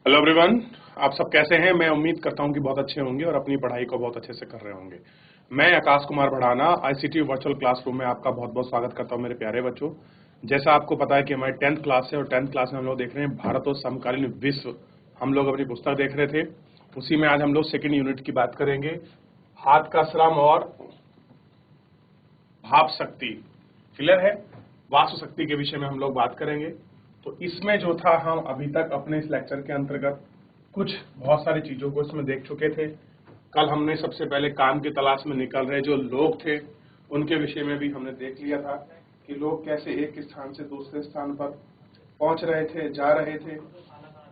Hello everyone, आप सब कैसे हैं। मैं उम्मीद करता हूं कि बहुत अच्छे होंगे और अपनी पढ़ाई को बहुत अच्छे से कर रहे होंगे। मैं Akash Kumar Bhadana ICT virtual classroom में आपका बहुत बहुत स्वागत करता हूं मेरे प्यारे बच्चों। जैसा आपको पता है कि हमारी 10th क्लास है और 10th क्लास में हम लोग देख रहे हैं भारत और समकालीन विश्व। हम लोग अपनी पुस्तक देख रहे थे, उसी में आज हम लोग सेकेंड यूनिट की बात करेंगे। हाथ का श्रम और भाप शक्ति, क्लियर है। वास्तु शक्ति के विषय में हम लोग बात करेंगे। तो इसमें जो था, हम अभी तक अपने इस लेक्चर के अंतर्गत कुछ बहुत सारी चीजों को इसमें देख चुके थे। कल हमने सबसे पहले काम की तलाश में निकल रहे जो लोग थे उनके विषय में भी हमने देख लिया था कि लोग कैसे एक स्थान से दूसरे स्थान पर पहुंच रहे थे, जा रहे थे,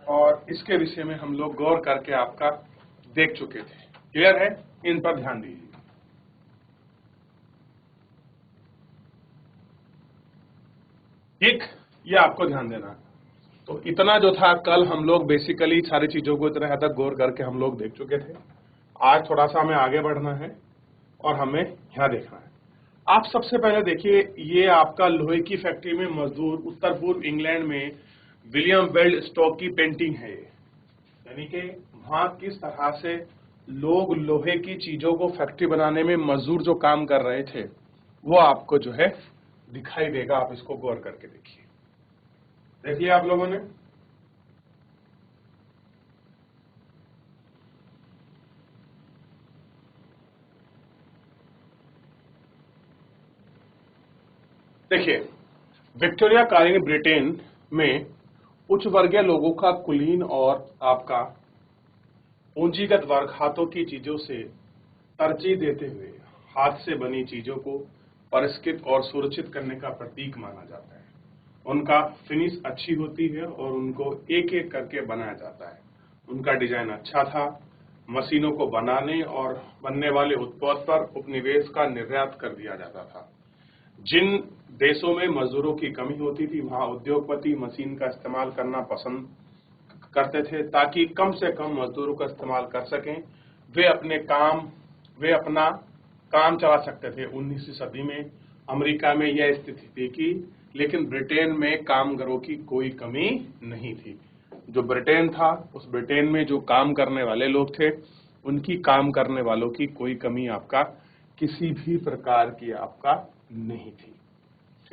और इसके विषय में हम लोग गौर करके आपका देख चुके थे। क्लियर है, इन पर ध्यान दीजिए। ठीक, ये आपको ध्यान देना है। तो इतना जो था, कल हम लोग बेसिकली सारी चीजों को इतना हद तक गौर करके हम लोग देख चुके थे। आज थोड़ा सा हमें आगे बढ़ना है और हमें यहाँ देखना है। आप सबसे पहले देखिए, ये आपका लोहे की फैक्ट्री में मजदूर उत्तर पूर्व इंग्लैंड में विलियम वेल्ड स्टॉक की पेंटिंग है। यानी कि वहां किस तरह से लोग लोहे की चीजों को फैक्ट्री बनाने में मजदूर जो काम कर रहे थे वो आपको जो है दिखाई देगा। आप इसको गौर करके देखिए। देखिए आप लोगों ने, देखिए विक्टोरिया कालीन ब्रिटेन में उच्च वर्गीय लोगों का कुलीन और आपका पूंजीगत वर्ग हाथों की चीजों से तरजीह देते हुए हाथ से बनी चीजों को परिष्कृत और सुरक्षित करने का प्रतीक माना जाता है। उनका फिनिश अच्छी होती है और उनको एक एक करके बनाया जाता है। उनका डिजाइन अच्छा था। मशीनों को बनाने और बनने वाले उत्पाद पर उपनिवेश का निर्यात कर दिया जाता था। जिन देशों में मजदूरों की कमी होती थी वहां उद्योगपति मशीन का इस्तेमाल करना पसंद करते थे ताकि कम से कम मजदूरों का इस्तेमाल कर सकें। वे अपना काम चला सकते थे। 19वीं सदी में अमेरिका में यह स्थिति थी कि, लेकिन ब्रिटेन में कामगारों की कोई कमी नहीं थी। जो ब्रिटेन था, उस ब्रिटेन में जो काम करने वाले लोग थे उनकी काम करने वालों की कोई कमी आपका किसी भी प्रकार की आपका नहीं थी।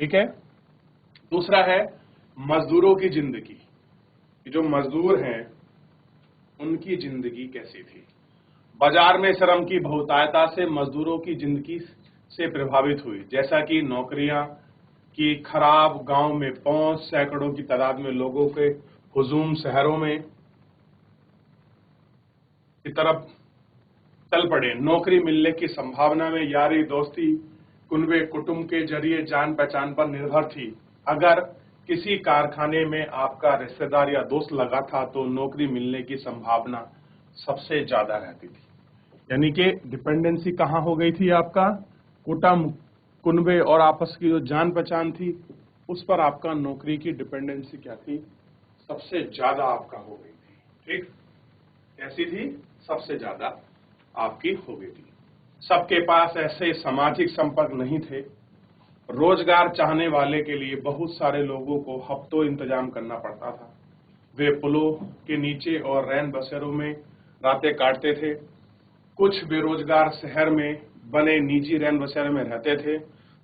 ठीक है। दूसरा है मजदूरों की जिंदगी। जो मजदूर हैं उनकी जिंदगी कैसी थी। बाजार में श्रम की बहुतायता से मजदूरों की जिंदगी से प्रभावित हुई, जैसा कि नौकरियां की खराब, गांव में पहुंच, सैकड़ों की तादाद में लोगों के हुजूम शहरों में की तरफ चल पड़े। नौकरी मिलने की संभावना में यारी दोस्ती कुनबे कुटुंब के जरिए जान पहचान पर निर्भर थी। अगर किसी कारखाने में आपका रिश्तेदार या दोस्त लगा था तो नौकरी मिलने की संभावना सबसे ज्यादा रहती थी। यानी कि डिपेंडेंसी कहाँ हो गई थी आपका, कुटुंब, कुनबे और आपस की जो जान पहचान थी उस पर आपका नौकरी की डिपेंडेंसी क्या थी, सबसे ज्यादा आपका हो गई थी। ठीक, कैसी थी, सबसे ज्यादा आपकी हो गई थी। सबके पास ऐसे सामाजिक संपर्क नहीं थे। रोजगार चाहने वाले के लिए बहुत सारे लोगों को हफ्तों इंतजाम करना पड़ता था। वे पुलों के नीचे और रैन बसेरों में रातें काटते थे। कुछ बेरोजगार शहर में बने निजी रैन बसेरों में रहते थे,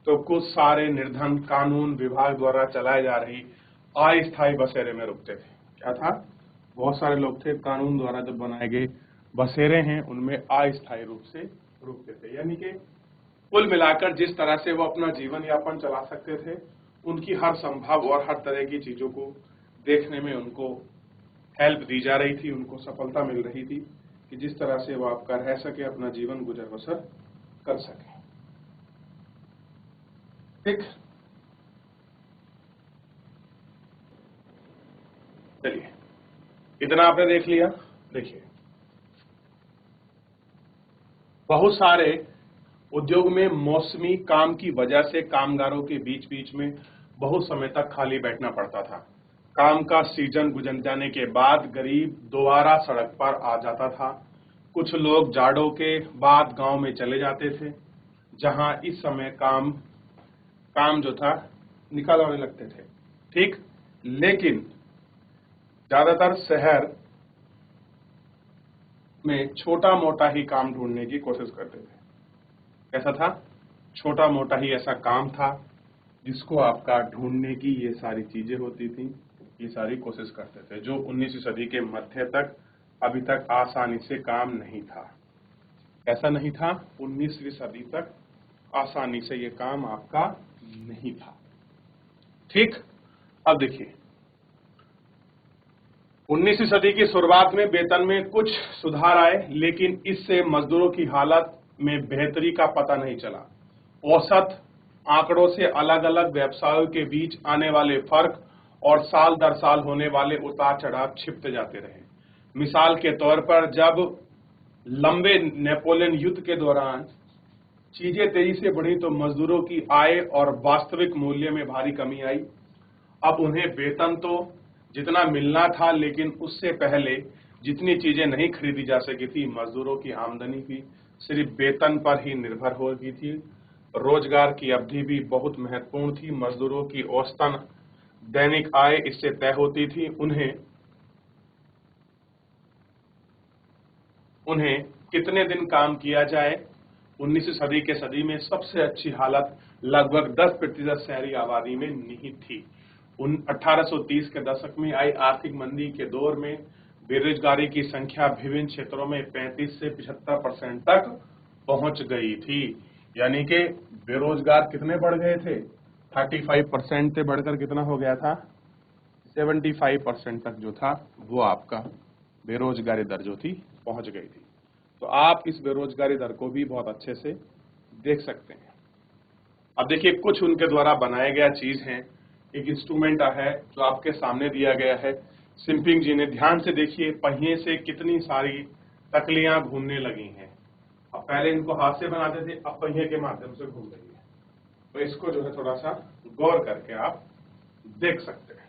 तो कुछ सारे निर्धन कानून विभाग द्वारा चलाए जा रही अस्थायी बसेरे में रुकते थे। क्या था, बहुत सारे लोग थे कानून द्वारा जो बनाए गए बसेरे हैं उनमें अस्थायी रूप से रुकते थे। यानी कि कुल मिलाकर जिस तरह से वो अपना जीवन यापन चला सकते थे, उनकी हर संभव और हर तरह की चीजों को देखने में उनको हेल्प दी जा रही थी, उनको सफलता मिल रही थी कि जिस तरह से वो आपका रह सके, अपना जीवन गुजर बसर कर सके। ठीक, चलिए इतना आपने देख लिया। देखिए बहुत सारे उद्योग में मौसमी काम की वजह से कामगारों के बीच बीच में बहुत समय तक खाली बैठना पड़ता था। काम का सीजन गुजर जाने के बाद गरीब दोबारा सड़क पर आ जाता था। कुछ लोग जाड़ों के बाद गांव में चले जाते थे, जहां इस समय काम जो था निकल आने लगते थे। ठीक, लेकिन ज्यादातर शहर में छोटा मोटा ही काम ढूंढने की कोशिश करते थे। कैसा था? छोटा मोटा ही ऐसा काम था जिसको आपका ढूंढने की ये सारी चीजें होती थी, ये सारी कोशिश करते थे, जो 19वीं सदी के मध्य तक अभी तक आसानी से काम नहीं था। ऐसा नहीं था, 19वीं सदी तक आसानी से ये काम आपका नहीं था। ठीक, अब देखिए 19वीं सदी की शुरुआत में वेतन में कुछ सुधार आए, लेकिन इससे मजदूरों की हालत में बेहतरी का पता नहीं चला। औसत आंकड़ों से अलग अलग व्यवसायों के बीच आने वाले फर्क और साल दर साल होने वाले उतार चढ़ाव छिपते जाते रहे। मिसाल के तौर पर जब लंबे नेपोलियन युद्ध के दौरान चीजें तेजी से बढ़ी तो मजदूरों की आय और वास्तविक मूल्य में भारी कमी आई। अब उन्हें वेतन तो जितना मिलना था, लेकिन उससे पहले जितनी चीजें नहीं खरीदी जा सकी थी, मजदूरों की आमदनी भी सिर्फ वेतन पर ही निर्भर हो गई थी। रोजगार की अवधि भी बहुत महत्वपूर्ण थी। मजदूरों की औसतन दैनिक आय इससे तय होती थी। उन्हें कितने दिन काम किया जाए। 19वीं सदी के सदी में सबसे अच्छी हालत लगभग 10% शहरी आबादी में निहित थी। 1830 के दशक में आई आर्थिक मंदी के दौर में बेरोजगारी की संख्या विभिन्न क्षेत्रों में 35 से 75% तक पहुंच गई थी। यानी कि बेरोजगार कितने बढ़ गए थे? 35% से बढ़कर कितना हो गया था? 75% तक जो था वो आपका बेरोजगारी दर जो थी पहुंच गई थी। तो आप इस बेरोजगारी दर को भी बहुत अच्छे से देख सकते हैं। अब देखिए कुछ उनके द्वारा बनाया गया चीज है। एक इंस्ट्रूमेंट है जो आपके सामने दिया गया है। सिंपिंग जी ने, ध्यान से देखिए, पहिए से कितनी सारी तकलियां घूमने लगी हैं। अब पहले इनको हाथ से बनाते थे, अब पहिए के माध्यम से घूम रही है। तो इसको जो है थोड़ा सा गौर करके आप देख सकते हैं।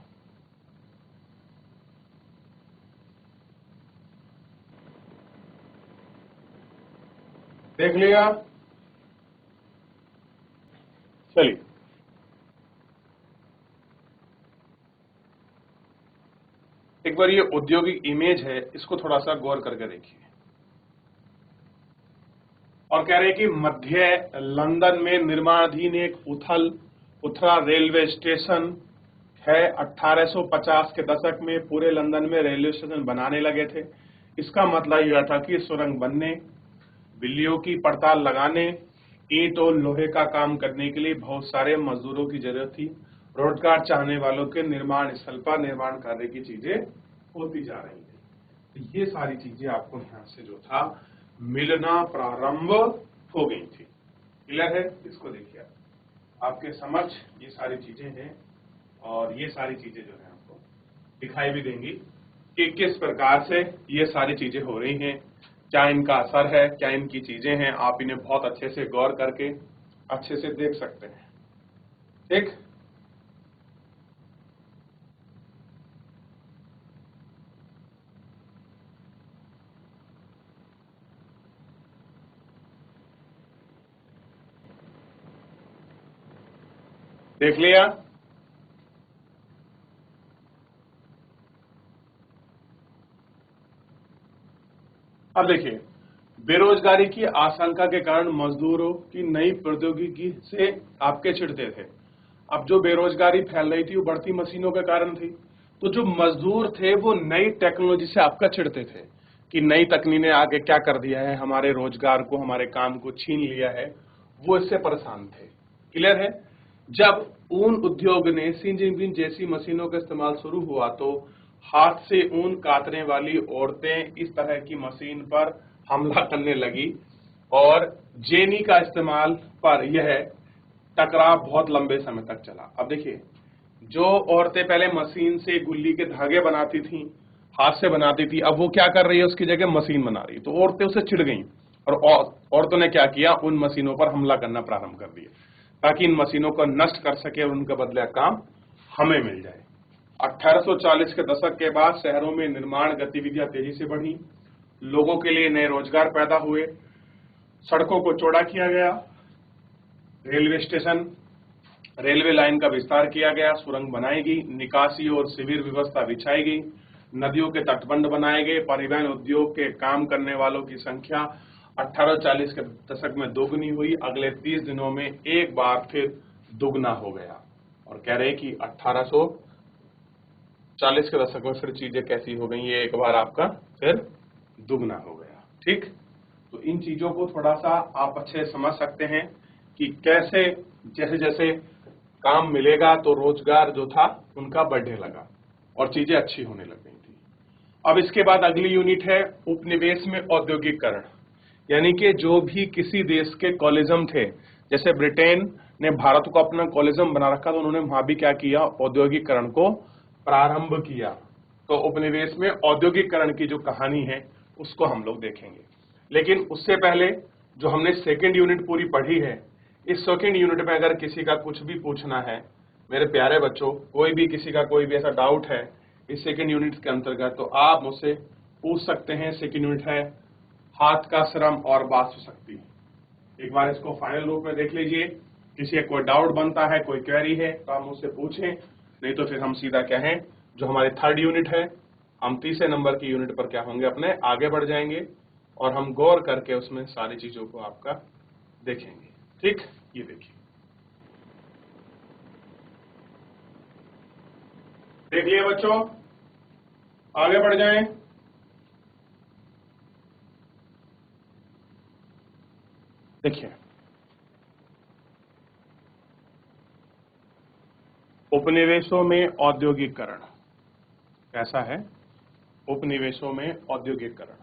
देख लिया? चलिए एक बार ये औद्योगिक इमेज है, इसको थोड़ा सा गौर करके देखिए। और कह रहे हैं कि मध्य लंदन में निर्माणाधीन एक उथला रेलवे स्टेशन है। 1850 के दशक में पूरे लंदन में रेलवे स्टेशन बनाने लगे थे। इसका मतलब यह था कि सुरंग बनने, बिल्लियों की पड़ताल लगाने, ईंट और लोहे का काम करने के लिए बहुत सारे मजदूरों की जरूरत थी। रोजगार चाहने वालों के निर्माण स्थल पर निर्माण कार्य की चीजें होती जा रही थी। तो ये सारी चीजें आपको यहाँ से जो था मिलना प्रारंभ हो गई थी। क्लियर है? इसको देखिए, आपके समक्ष ये सारी चीजें हैं और ये सारी चीजें जो है आपको दिखाई भी देंगी कि किस प्रकार से ये सारी चीजें हो रही हैं, क्या इनका असर है, क्या इनकी चीजें हैं। आप इन्हें बहुत अच्छे से गौर करके अच्छे से देख सकते हैं। ठीक, देख लिया? अब देखिए, बेरोजगारी की आशंका के कारण मजदूरों की नई प्रौद्योगिकी से आपके चिढ़ते थे। अब जो बेरोजगारी फैल रही थी वो बढ़ती मशीनों के कारण थी। तो जो मजदूर थे वो नई टेक्नोलॉजी से आपका चिढ़ते थे कि नई तकनीक ने आगे क्या कर दिया है, हमारे रोजगार को, हमारे काम को छीन लिया है। वो इससे परेशान थे। क्लियर है? जब ऊन उद्योग ने सिंजिंग जैसी मशीनों का इस्तेमाल शुरू हुआ तो हाथ से ऊन काटने वाली औरतें इस तरह की मशीन पर हमला करने लगी और जेनी का इस्तेमाल पर यह टकराव बहुत लंबे समय तक चला। अब देखिए, जो औरतें पहले मशीन से गुल्ली के धागे बनाती थी, हाथ से बनाती थी, अब वो क्या कर रही है, उसकी जगह मशीन बना रही है। तो औरतें उससे चिढ़ गईं और औरतों ने क्या किया, उन मशीनों पर हमला करना प्रारंभ कर दिया ताकि इन मशीनों को नष्ट कर सके और उनका बदला काम हमें मिल जाए। 1840 के दशक के बाद शहरों में निर्माण गतिविधियां तेजी से बढ़ी, लोगों के लिए नए रोजगार पैदा हुए, सड़कों को चौड़ा किया गया, रेलवे स्टेशन, रेलवे लाइन का विस्तार किया गया, सुरंग बनाई गई, निकासी और शिविर व्यवस्था बिछाई गई, नदियों के तटबंध बनाए गए, परिवहन उद्योग के काम करने वालों की संख्या 1840 के दशक में दोगुनी हुई, अगले 30 दिनों में एक बार फिर दुगना हो गया। और कह रहे कि 1840 के दशक में फिर चीजें कैसी हो गई, ये एक बार आपका फिर दुगना हो गया। ठीक, तो इन चीजों को थोड़ा सा आप अच्छे समझ सकते हैं कि कैसे जैसे जैसे काम मिलेगा तो रोजगार जो था उनका बढ़ने लगा और चीजें अच्छी होने लग गई थी। अब इसके बाद अगली यूनिट है उपनिवेश में औद्योगिकरण, यानी कि जो भी किसी देश के कॉलोनिज्म थे, जैसे ब्रिटेन ने भारत को अपना कॉलोनिज्म बना रखा तो उन्होंने वहां भी क्या किया, औद्योगिकरण को प्रारंभ किया। तो उपनिवेश में औद्योगिकरण की जो कहानी है उसको हम लोग देखेंगे। लेकिन उससे पहले जो हमने सेकेंड यूनिट पूरी पढ़ी है, इस सेकेंड यूनिट में अगर किसी का कुछ भी पूछना है मेरे प्यारे बच्चों, कोई भी किसी का कोई भी ऐसा डाउट है इस सेकेंड यूनिट के अंतर्गत, तो आप मुझसे पूछ सकते हैं। सेकेंड यूनिट है हाथ का श्रम और वास्तु शक्ति। एक बार इसको फाइनल रूप में देख लीजिए, किसी का कोई डाउट बनता है, कोई क्वेरी है तो आप मुझसे पूछें, नहीं तो फिर हम सीधा क्या है, जो हमारी थर्ड यूनिट है, हम तीसरे नंबर की यूनिट पर क्या होंगे, अपने आगे बढ़ जाएंगे और हम गौर करके उसमें सारी चीजों को आपका देखेंगे। ठीक, ये देखिए, देख लिए बच्चों, आगे बढ़ जाएं। देखिए, उपनिवेशों में औद्योगिकरण कैसा है, उपनिवेशों में औद्योगिकरण।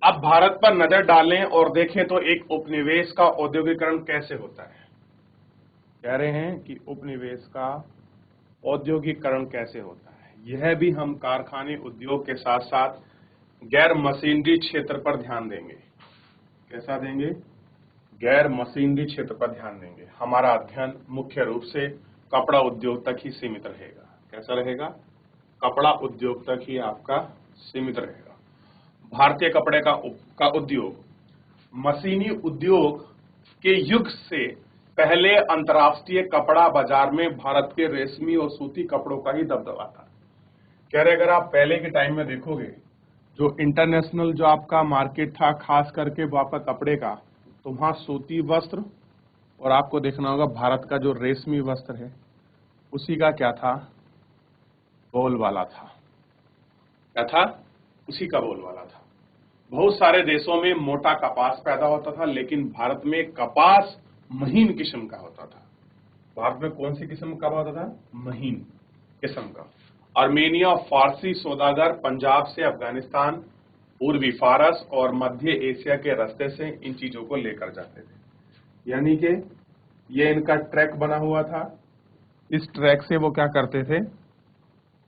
अब भारत पर नजर डालें और देखें तो एक उपनिवेश का औद्योगिकरण कैसे होता है। कह रहे हैं कि उपनिवेश का औद्योगिकरण कैसे होता है, यह भी हम कारखाने उद्योग के साथ साथ गैर मशीनरी क्षेत्र पर ध्यान देंगे। कैसा देंगे, गैर मशीनरी क्षेत्र पर ध्यान देंगे। हमारा अध्ययन मुख्य रूप से कपड़ा उद्योग तक ही सीमित रहेगा। कैसा रहेगा, कपड़ा उद्योग तक ही आपका सीमित रहेगा। भारतीय कपड़े का उद्योग मशीनी उद्योग के युग से पहले अंतर्राष्ट्रीय कपड़ा बाजार में भारत के रेशमी और सूती कपड़ों का ही दबदबा था। कह रहे अगर आप पहले के टाइम में देखोगे, जो इंटरनेशनल जो आपका मार्केट था खास करके वो आपका कपड़े का, तो वहां सूती वस्त्र और आपको देखना होगा भारत का जो रेशमी वस्त्र है उसी का क्या था, बोलबाला था। क्या था, उसी का बोलबाला था। बहुत सारे देशों में मोटा कपास पैदा होता था, लेकिन भारत में कपास महीन किस्म का होता था। भारत में कौन सी किस्म का होता था, महीन किस्म का। आर्मेनिया फारसी सौदागर पंजाब से अफगानिस्तान, पूर्वी फारस और मध्य एशिया के रास्ते से इन चीजों को लेकर जाते थे। यानी कि ये इनका ट्रैक बना हुआ था, इस ट्रैक से वो क्या करते थे,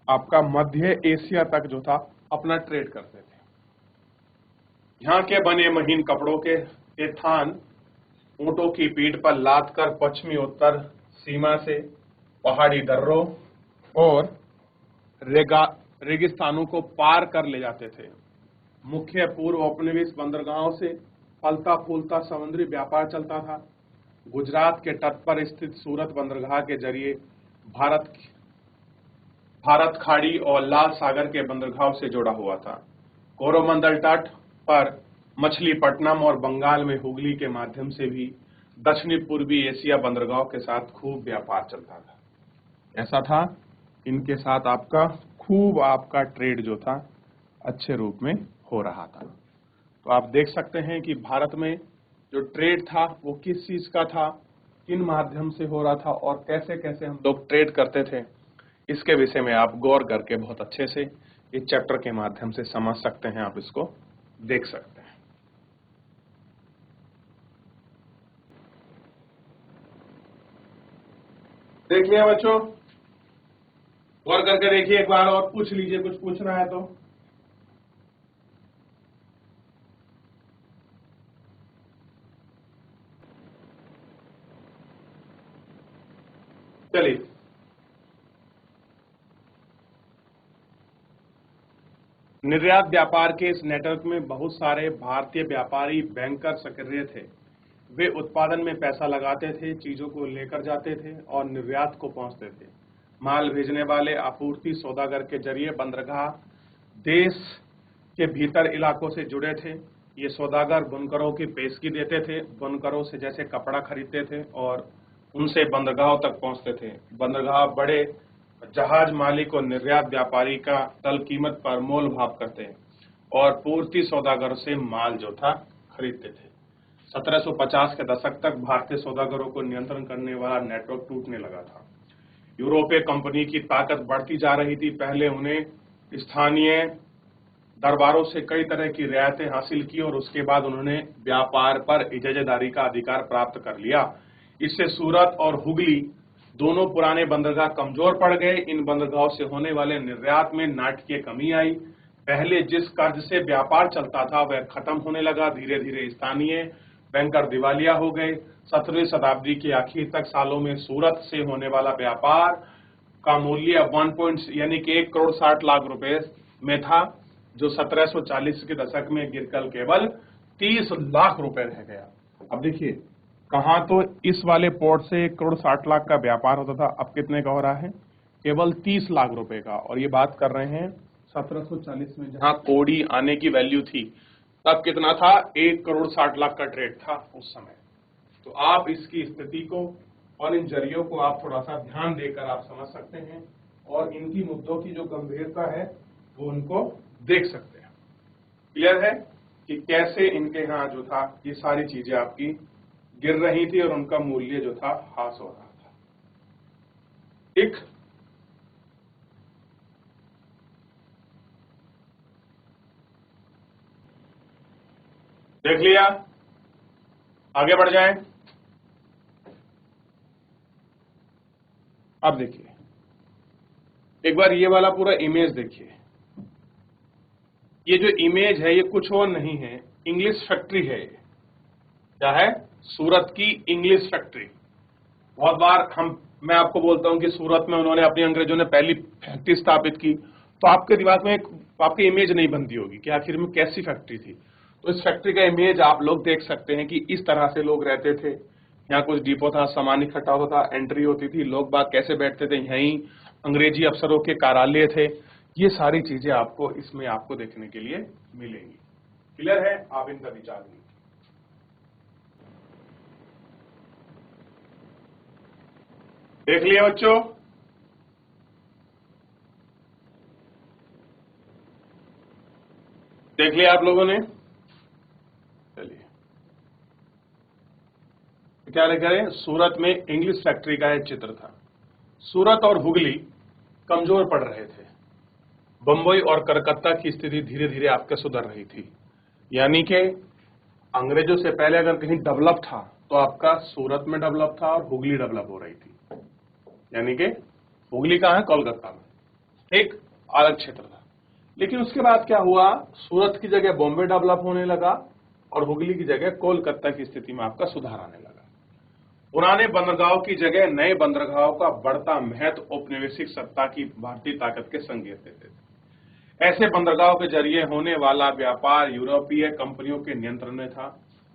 आपका मध्य एशिया तक जो था अपना ट्रेड करते थे। यहाँ के बने महीन कपड़ों के थान ऊंटों की पीठ पर लाद कर पश्चिमी उत्तर सीमा से पहाड़ी दर्रों और रेगिस्तानों को पार कर ले जाते थे। मुख्य पूर्व औपनिवेश बंदरगाहों से फलता फूलता समुद्री व्यापार चलता था। गुजरात के तट पर स्थित सूरत बंदरगाह के जरिए भारत खाड़ी और लाल सागर के बंदरगाहों से जुड़ा हुआ था। कोरोमंडल तट पर मछलीपट्टनम और बंगाल में हुगली के माध्यम से भी दक्षिणी पूर्वी एशिया बंदरगाहों के साथ खूब व्यापार चलता था। ऐसा था, इनके साथ आपका खूब आपका ट्रेड जो था अच्छे रूप में हो रहा था। तो आप देख सकते हैं कि भारत में जो ट्रेड था वो किस चीज का था, किन माध्यम से हो रहा था और कैसे कैसे हम लोग ट्रेड करते थे, इसके विषय में आप गौर करके बहुत अच्छे से इस चैप्टर के माध्यम से समझ सकते हैं, आप इसको देख सकते हैं। देख लिया बच्चों, गौर करके देखिए, एक बार और पूछ लीजिए, कुछ पूछना है तो। चलिए, निर्यात व्यापार के इस नेटवर्क में बहुत सारे भारतीय व्यापारी बैंकर सक्रिय थे। वे उत्पादन में पैसा लगाते थे, चीजों को लेकर जाते थे और निर्यात को पहुंचते थे। माल भेजने वाले आपूर्ति सौदागर के जरिए बंदरगाह देश के भीतर इलाकों से जुड़े थे। ये सौदागर बुनकरों की पेशगी देते थे, बुनकरों से जैसे कपड़ा खरीदते थे और उनसे बंदरगाहों तक पहुंचते थे। बंदरगाह बड़े जहाज मालिक और निर्यात व्यापारी का तल कीमत पर मोल भाव करते और पूर्ति सौदागरों से माल जो था खरीदते थे। 1750 के दशक तक भारतीय सौदागरों को नियंत्रण करने वाला नेटवर्क टूटने लगा था। यूरोपीय कंपनी की ताकत बढ़ती जा रही थी। पहले उन्हें स्थानीय दरबारों से कई तरह की रियायतें हासिल की और उसके बाद उन्होंने व्यापार पर इजाजतदारी का अधिकार प्राप्त कर लिया। इससे सूरत और हुगली दोनों पुराने बंदरगाह कमजोर पड़ गए। इन बंदरगाहों से होने वाले निर्यात में नाटकीय कमी आई। पहले जिस कर्ज से व्यापार चलता था वह खत्म होने लगा। धीरे धीरे स्थानीय बैंकर दिवालिया हो गए। 17वीं शताब्दी के आखिर तक सालों में सूरत से होने वाला व्यापार का मूल्य 1 करोड़ 60 लाख रुपए में था, जो 1740 के दशक में गिरकर केवल 30 लाख रुपए रह गया। अब देखिए, कहां तो इस वाले पोर्ट से 1 करोड़ 60 लाख का व्यापार होता था, अब कितने का हो रहा है? केवल 30 लाख रुपए का। और ये बात कर रहे हैं 1740 में, जहां कौड़ी आने की वैल्यू थी, तब कितना था? 1 करोड़ 60 लाख का ट्रेड था उस समय। तो आप इसकी स्थिति को और इन जरियों को आप थोड़ा सा ध्यान देकर आप समझ सकते हैं और इनकी मुद्दों की जो गंभीरता है वो उनको देख सकते हैं। क्लियर है कि कैसे इनके यहाँ जो था ये सारी चीजें आपकी गिर रही थी और उनका मूल्य जो था ह्रास हो रहा था। ठीक, देख लिया? आगे बढ़ जाएं। अब देखिए, एक बार ये वाला पूरा इमेज देखिए। ये जो इमेज है ये कुछ और नहीं है, इंग्लिश फैक्ट्री है। क्या है? सूरत की इंग्लिश फैक्ट्री। बहुत बार मैं आपको बोलता हूं कि सूरत में उन्होंने अपनी अंग्रेजों ने पहली फैक्ट्री स्थापित की, तो आपके दिमाग में आपकी इमेज नहीं बनती होगी कि आखिर में कैसी फैक्ट्री थी। तो इस फैक्ट्री का इमेज आप लोग देख सकते हैं कि इस तरह से लोग रहते थे। यहाँ कुछ डिपो था, सामान इकट्ठा होता था, एंट्री होती थी, लोग बाग कैसे बैठते थे, यहीं अंग्रेजी अफसरों के कार्यालय थे। ये सारी चीजें आपको इसमें आपको देखने के लिए मिलेंगी। क्लियर है? आप इनका विचार लीजिए। देख लिया बच्चों? देख लिया आप लोगों ने? चलिए, क्या लिख रहे हैं? सूरत में इंग्लिश फैक्ट्री का एक चित्र था। सूरत और हुगली कमजोर पड़ रहे थे। बंबई और कलकत्ता की स्थिति धीरे धीरे आपके सुधर रही थी। यानी कि अंग्रेजों से पहले अगर कहीं डेवलप था तो आपका सूरत में डेवलप था और हुगली डेवलप हो रही थी। यानी कि हुगली कहाँ है? कोलकाता में। एक अलग क्षेत्र था। लेकिन उसके बाद क्या हुआ? सूरत की जगह बॉम्बे डेवलप होने लगा और हुगली की जगह कोलकाता की स्थिति में आपका सुधार आने लगा। पुराने बंदरगाहों की जगह नए बंदरगाहों का बढ़ता महत्व औपनिवेशिक सत्ता की भारतीय ताकत के संकेत देते थे। ऐसे बंदरगाहों के जरिए होने वाला व्यापार यूरोपीय कंपनियों के नियंत्रण में था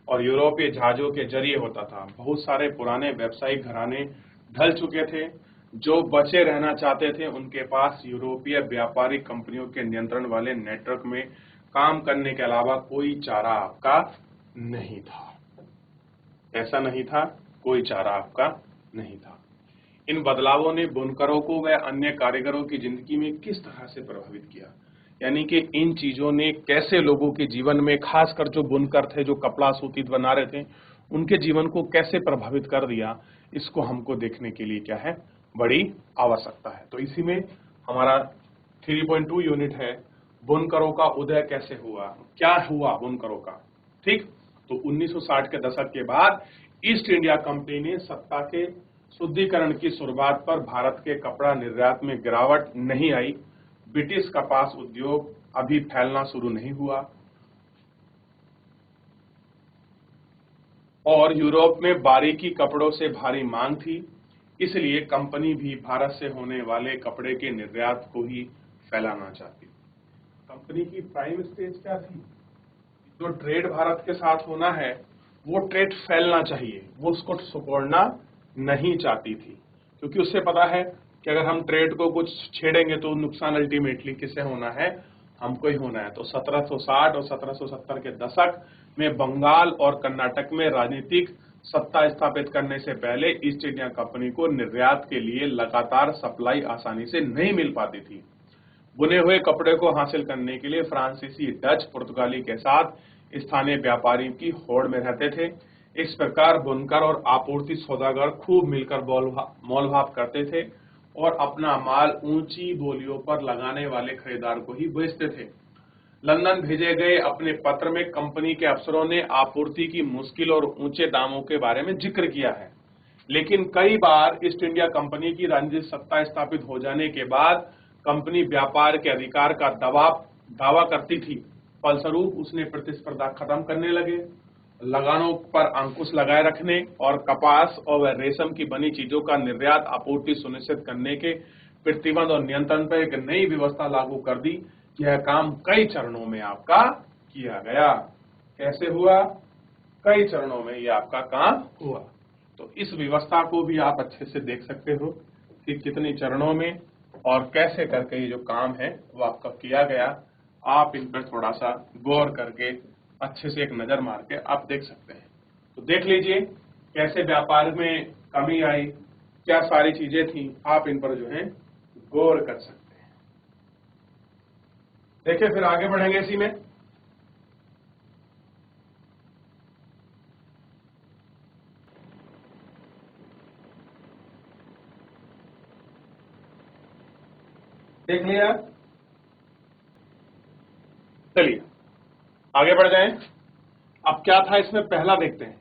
और यूरोपीय जहाजों के जरिए होता था। बहुत सारे पुराने व्यावसायिक घराने ढल चुके थे। जो बचे रहना चाहते थे उनके पास यूरोपीय व्यापारिक कंपनियों के नियंत्रण वाले नेटवर्क में काम करने के अलावा कोई चारा आपका नहीं था। ऐसा नहीं था, कोई चारा आपका नहीं था। इन बदलावों ने बुनकरों को व अन्य कारीगरों की जिंदगी में किस तरह से प्रभावित किया? यानी कि इन चीजों ने कैसे लोगों के जीवन में, खासकर जो बुनकर थे, जो कपड़ा सूती बना रहे थे, उनके जीवन को कैसे प्रभावित कर दिया, इसको हमको देखने के लिए क्या है? बड़ी आवश्यकता है। तो इसी में हमारा 3.2 यूनिट है, बुनकरों का उदय कैसे हुआ, क्या हुआ बुनकरों का। ठीक, तो 1960 के दशक के बाद ईस्ट इंडिया कंपनी ने सत्ता के शुद्धिकरण की शुरुआत पर भारत के कपड़ा निर्यात में गिरावट नहीं आई। ब्रिटिश कपास उद्योग अभी फैलना शुरू नहीं हुआ और यूरोप में बारीकी कपड़ों से भारी मांग थी, इसलिए कंपनी भी भारत से होने वाले कपड़े के निर्यात को ही फैलाना चाहती। कंपनी की प्राइम स्टेज क्या थी? जो ट्रेड भारत के साथ होना है वो ट्रेड फैलना चाहिए, वो उसको सिकोड़ना नहीं चाहती थी, क्योंकि उससे पता है कि अगर हम ट्रेड को कुछ छेड़ेंगे तो नुकसान अल्टीमेटली किसे होना है? हमको ही होना है। तो 1760 और 1770 के दशक में बंगाल और कर्नाटक में राजनीतिक सत्ता स्थापित करने से पहले ईस्ट इंडिया कंपनी को निर्यात के लिए लगातार सप्लाई आसानी से नहीं मिल पाती थी। बुने हुए कपड़े को हासिल करने के लिए फ्रांसीसी, डच, पुर्तगाली के साथ स्थानीय व्यापारी की होड़ में रहते थे। इस प्रकार बुनकर और आपूर्ति सौदागर खूब मिलकर मोलभाव करते थे और अपना माल ऊंची बोलियों पर लगाने वाले खरीदार को ही बेचते थे। लंदन भेजे गए अपने पत्र में कंपनी के अफसरों ने आपूर्ति की मुश्किल और ऊंचे दामों के बारे में जिक्र किया है, लेकिन कई बार ईस्ट इंडिया कंपनी की राजनीतिक सत्ता स्थापित हो जाने के बाद कंपनी व्यापार के अधिकार का दावा करती थी। फलस्वरूप उसने प्रतिस्पर्धा खत्म करने लगे, लगानों पर अंकुश लगाए रखने और कपास और रेशम की बनी चीजों का निर्यात आपूर्ति सुनिश्चित करने के प्रतिबंध और नियंत्रण पर एक नई व्यवस्था लागू कर दी। यह काम कई चरणों में आपका किया गया। कैसे हुआ? कई चरणों में यह आपका काम हुआ। तो इस व्यवस्था को भी आप अच्छे से देख सकते हो कि कितने चरणों में और कैसे करके ये जो काम है वो आपका किया गया। आप इन पर थोड़ा सा गौर करके अच्छे से एक नजर मार के आप देख सकते हैं। तो देख लीजिए कैसे व्यापार में कमी आई, क्या सारी चीजें थी, आप इन पर जो है गौर कर सकते हैं। देखिए फिर आगे बढ़ेंगे इसी में। देख लिया, चलिए आगे बढ़ जाएं। अब क्या था इसमें, पहला देखते हैं।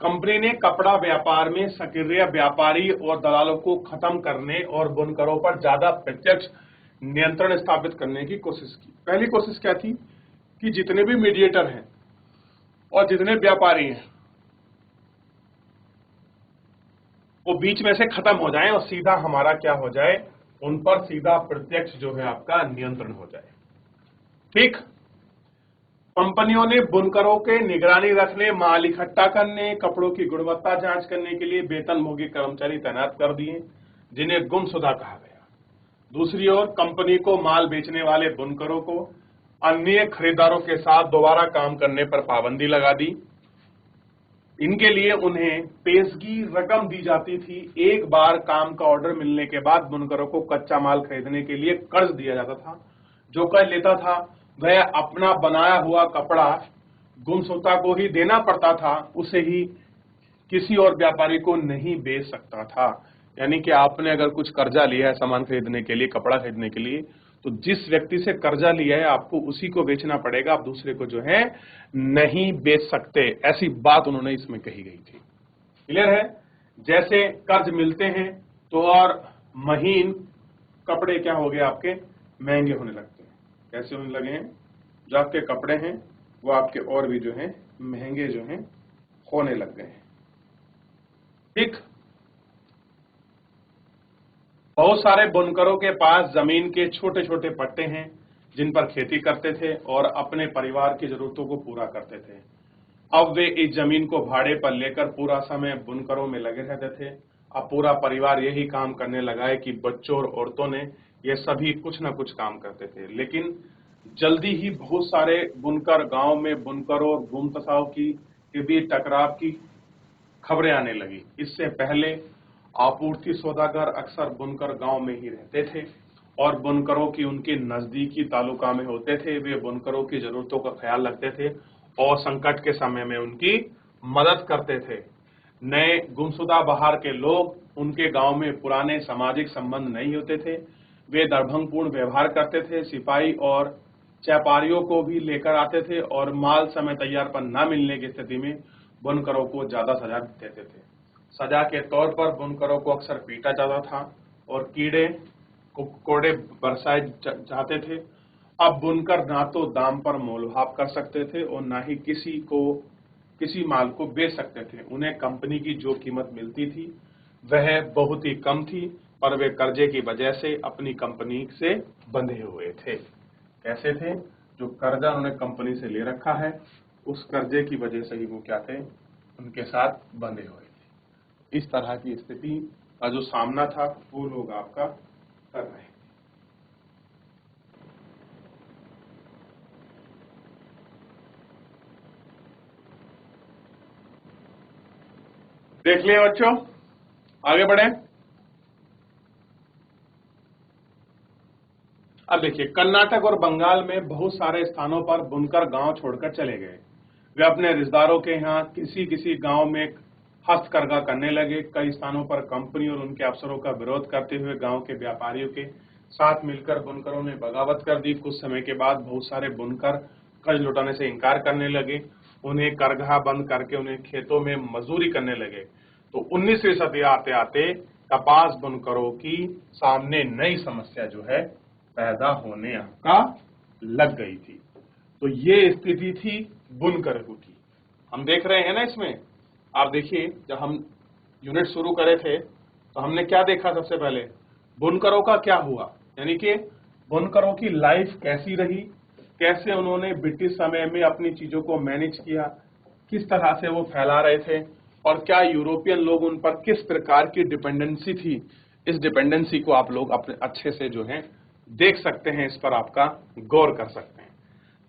कंपनी ने कपड़ा व्यापार में सक्रिय व्यापारी और दलालों को खत्म करने और बुनकरों पर ज्यादा प्रत्यक्ष नियंत्रण स्थापित करने की कोशिश की। पहली कोशिश क्या थी कि जितने भी मीडिएटर हैं और जितने व्यापारी हैं वो बीच में से खत्म हो जाएं और सीधा हमारा क्या हो जाए, उन पर सीधा प्रत्यक्ष जो है आपका नियंत्रण हो जाए। ठीक, कंपनियों ने बुनकरों के निगरानी रखने, माल इकट्ठा करने, कपड़ों की गुणवत्ता जांच करने के लिए वेतनभोगी कर्मचारी तैनात कर दिए, जिन्हें गुमशुदा कहा गया। दूसरी ओर कंपनी को माल बेचने वाले बुनकरों को अन्य खरीदारों के साथ दोबारा काम करने पर पाबंदी लगा दी। इनके लिए उन्हें पेशगी रकम दी जाती थी। एक बार काम का ऑर्डर मिलने के बाद बुनकरों को कच्चा माल खरीदने के लिए कर्ज दिया जाता था। जो कर्ज लेता था वह अपना बनाया हुआ कपड़ा गुमशुदा को ही देना पड़ता था, उसे ही किसी और व्यापारी को नहीं बेच सकता था। यानी कि आपने अगर कुछ कर्जा लिया है सामान खरीदने के लिए, कपड़ा खरीदने के लिए, तो जिस व्यक्ति से कर्जा लिया है आपको उसी को बेचना पड़ेगा, आप दूसरे को जो है नहीं बेच सकते। ऐसी बात उन्होंने इसमें कही गई थी। क्लियर है? जैसे कर्ज मिलते हैं तो और महीन कपड़े क्या हो गए आपके महंगे होने लगते हैं। कैसे होने लगे हैं? जो आपके कपड़े हैं वो आपके और भी जो हैं महंगे जो हैं होने लग गए हैं। ठीक, बहुत सारे बुनकरों के पास जमीन के छोटे छोटे पट्टे हैं जिन पर खेती करते थे और अपने परिवार की जरूरतों को पूरा करते थे। अब वे इस जमीन को भाड़े पर लेकर पूरा समय बुनकरों में लगे रहते थे। अब पूरा परिवार यही काम करने लगा है कि बच्चों और औरतों ने ये सभी कुछ न कुछ काम करते थे। लेकिन जल्दी ही बहुत सारे बुनकर गांव में बुनकरों और भूमतसाओं के बीच टकराव की खबरें आने लगी। इससे पहले आपूर्ति सौदागर अक्सर बुनकर गांव में ही रहते थे और बुनकरों की उनके नजदीकी तालुका में होते थे। वे बुनकरों की जरूरतों का ख्याल रखते थे और संकट के समय में उनकी मदद करते थे। नए गुमशुदा बाहर के लोग, उनके गांव में पुराने सामाजिक संबंध नहीं होते थे, वे दर्भंगपूर्ण व्यवहार करते थे। सिपाही और व्यापारियों को भी लेकर आते थे और माल समय तैयार पर न मिलने की स्थिति में बुनकरों को ज्यादा सजा देते थे। सजा के तौर पर बुनकरों को अक्सर पीटा जाता था और कीड़े कोड़े बरसाए जाते थे। अब बुनकर ना तो दाम पर मोलभाव कर सकते थे और ना ही किसी माल को बेच सकते थे। उन्हें कंपनी की जो कीमत मिलती थी वह बहुत ही कम थी, पर वे कर्जे की वजह से अपनी कंपनी से बंधे हुए थे। कैसे थे? जो कर्जा उन्होंने कंपनी से ले रखा है उस कर्जे की वजह से ही वो क्या थे, उनके साथ बंधे हुए थे। इस तरह की स्थिति का जो सामना था वो लोग आपका कर रहे थे। देख लिए बच्चों, आगे बढ़े। अब देखिए, कर्नाटक और बंगाल में बहुत सारे स्थानों पर बुनकर गांव छोड़कर चले गए। वे अपने रिश्तेदारों के यहाँ किसी किसी गांव में हस्तकरघा करने लगे। कई स्थानों पर कंपनी और उनके अफसरों का विरोध करते हुए गांव के व्यापारियों के साथ मिलकर बुनकरों ने बगावत कर दी। कुछ समय के बाद बहुत सारे बुनकर कर्ज लौटाने से इनकार करने लगे। उन्हें करघा बंद करके उन्हें खेतों में मजदूरी करने लगे। तो 19वीं सदी आते आते कपास बुनकरों की सामने नई समस्या जो है पैदा होने का लग गई थी। तो ये स्थिति थी बुनकरों की। हम देख रहे हैं ना, इसमें आप देखिए, जब हम यूनिट शुरू करे थे तो हमने क्या देखा? सबसे पहले बुनकरों का क्या हुआ, यानी कि बुनकरों की लाइफ कैसी रही, कैसे उन्होंने ब्रिटिश समय में अपनी चीजों को मैनेज किया, किस तरह से वो फैला रहे थे, और क्या यूरोपियन लोग उन पर किस प्रकार की डिपेंडेंसी थी। इस डिपेंडेंसी को आप लोग अपने अच्छे से जो है देख सकते हैं, इस पर आपका गौर कर सकते हैं।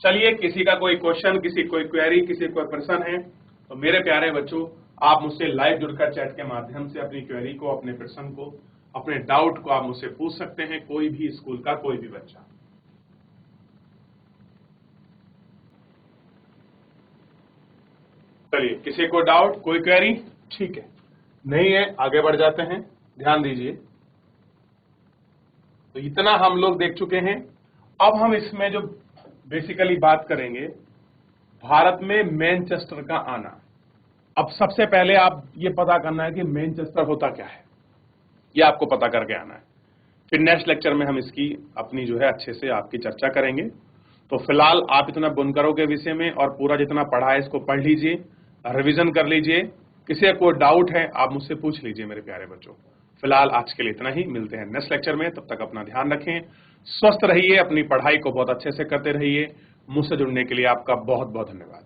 चलिए, किसी का कोई क्वेश्चन, किसी कोई क्वेरी, किसी कोई प्रश्न है तो मेरे प्यारे बच्चों, आप मुझसे लाइव जुड़कर चैट के माध्यम से अपनी क्वेरी को, अपने प्रश्न को, अपने डाउट को आप मुझसे पूछ सकते हैं। कोई भी स्कूल का कोई भी बच्चा। चलिए, किसी को डाउट, कोई क्वेरी? ठीक है, नहीं है, आगे बढ़ जाते हैं। ध्यान दीजिए, तो इतना हम लोग देख चुके हैं। अब हम इसमें जो बेसिकली बात करेंगे, भारत में मैनचेस्टर का आना। अब सबसे पहले आप ये पता करना है कि मैनचेस्टर होता क्या है, ये आपको पता करके आना है। फिर नेक्स्ट लेक्चर में हम इसकी अपनी जो है अच्छे से आपकी चर्चा करेंगे। तो फिलहाल आप इतना बुनकरों के विषय में और पूरा जितना पढ़ा है इसको पढ़ लीजिए, रिवीजन कर लीजिए। किसी को डाउट है आप मुझसे पूछ लीजिए मेरे प्यारे बच्चों। फिलहाल आज के लिए इतना ही, मिलते हैं नेक्स्ट लेक्चर में। तब तक अपना ध्यान रखें, स्वस्थ रहिए, अपनी पढ़ाई को बहुत अच्छे से करते रहिए। मुझसे जुड़ने के लिए आपका बहुत बहुत धन्यवाद।